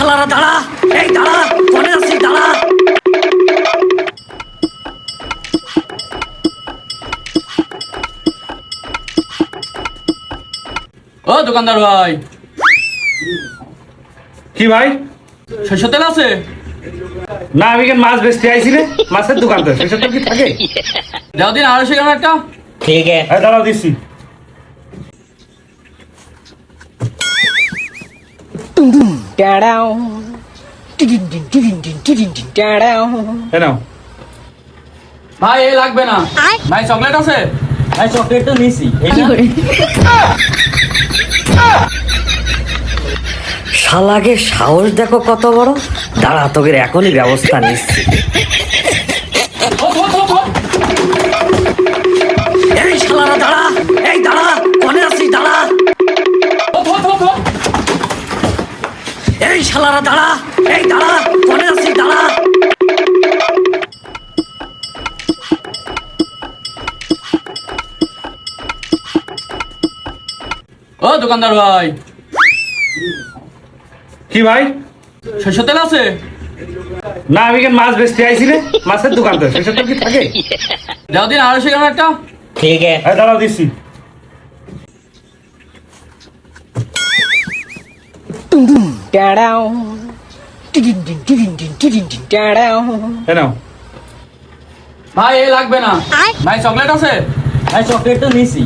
শালারা দাঁড়া, এই দাঁড়া, কোনে আছিস দাঁড়া। ও দোকানদার ভাই, কি ভাই? সরষের তেল আছে? না, আমি কেন মাছ বেচতে আইছি রে, মাছের দোকান তো, সেসব তো কি থাকে? দেওয়া দিন 250 গ্রাম একটা। ঠিক আছে, হ্যাঁ দাঁড়াও দিচ্ছি। টাড়াও, টিডিন টিন টিডিন টিন টিডিন টিন টাড়াও। এ নাও। ভাই এই লাগবে না। ভাই চকলেট আছে? ভাই চকলেট তো নিছি। শালাকে সাহস দেখো কত বড়, দাঁড়া তোকে এখনই ব্যবস্থা নিচ্ছি। এই শালারা দাঁড়া, এই দাঁড়া, কোনে আছিস দাঁড়া। এই শালারা দাঁড়া, এই দাঁড়া, কোনে আছিস দাঁড়া। ও দোকানদার ভাই, কি ভাই? সরষের তেল আছে? না, আমি কেন মাছ বেচতে আইছি রে, মাছের দোকান তো, সেসব তো কি থাকে? দেওয়া দিন 250 গ্রাম একটা। ঠিক আছে, হ্যাঁ দাঁড়াও দিচ্ছি। টাড়াও, টিডিন টিন টিডিন টিন টিডিন টিন টাড়াও। এ নাও। ভাই এই লাগবে না। ভাই চকলেট আছে? ভাই চকলেট তো নিছি।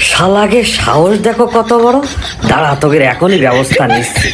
শালাকে সাহস দেখো কত বড়, দাঁড়া তোকে এখনই ব্যবস্থা নিচ্ছি।